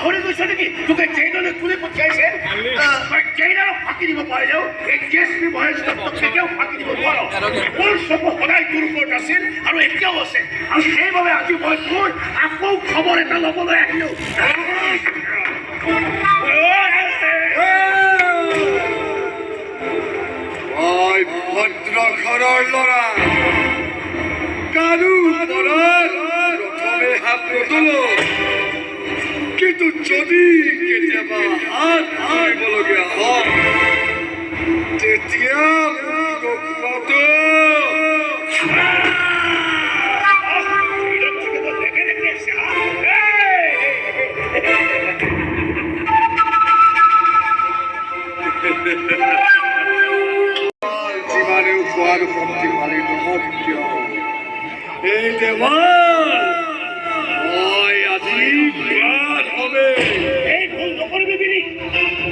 পাহৰি গৈছ নেকি তোকে জেইললৈ কোনে পঠিয়াইছে তই জেইলক ফাঁকি দিব পাৰি যাও এই কেছটো বহাই কেতিয়াও ফাঁকি দিব নোৱাৰ মোৰ চকু সদায় তোৰ ওপৰত আছিল আৰু এতিয়াও আছে আৰু সেইবাবে আজি মই তোৰ আকৌ খবৰ এটা ল'বলৈ আহিলো মই ভদ্ৰ ঘৰৰ ল'ৰা কাৰো ওপৰত প্ৰথমে হাত নতলো কিন্তু যদি কেতিয়াবা হাত ধৰিবলগীয়া হয় তেতিয়া যিমানেও খোৱাৰ শক্তিশালী নহওক কিয় এই দেৱাল মই আজি বাদ হবে এই ভুল নকৰিবি বিনি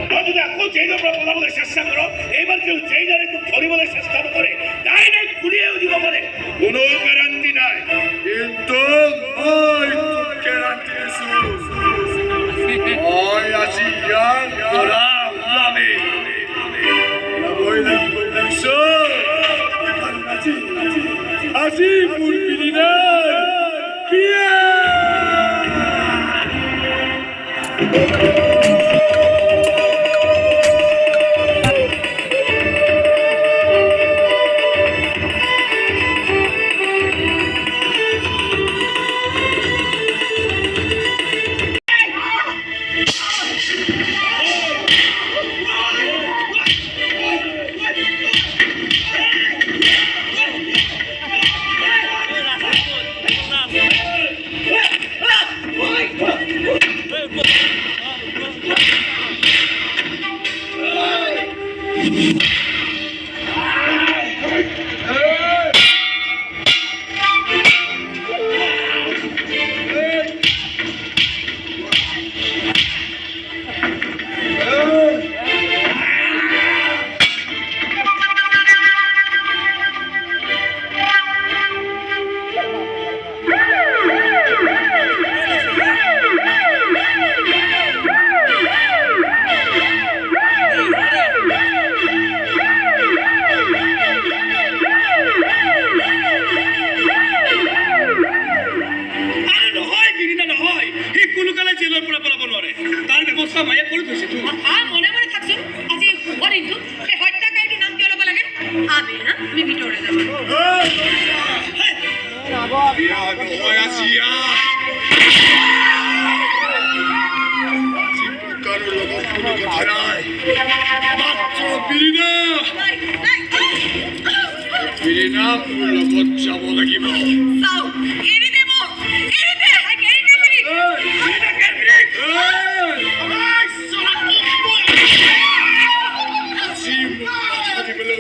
তই যদি আকৌ জেইলৰ পৰা পলাবলৈ চেষ্টা কৰ এইবাৰ যদি জেইলাৰে তোক ধৰিবলৈ চেষ্টা নকৰে ডাইৰেক্ট খুলিয়েও দিব পাৰে কোনো গেৰাণ্টি নাই কিন্তু মই তোক গেৰাণ্টি দিছোঁ মই আজি ইয়াৰ পৰা ওলামেই আজি মোৰ বিৰিণাৰ বিয়া বিৰিণা মোৰ লগত যাব লাগিব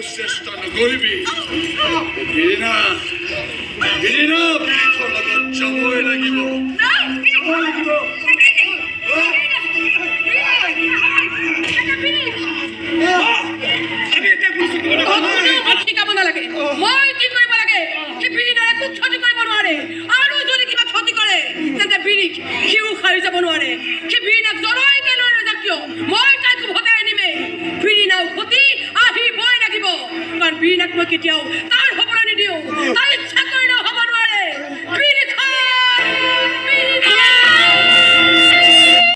চেষ্টা নকৰিবি বিৰিণা বিৰিণা বিৰিণৰ লগত যাবই লাগিব মই কি কৰিব লাগে সেই বিৰিণাৰে একো ক্ষতি কৰিব নোৱাৰে আৰু যদি কিবা ক্ষতি কৰে তেন্তে বিৰিক সিও সাৰি যাব নোৱাৰে সেই বিৰিণাক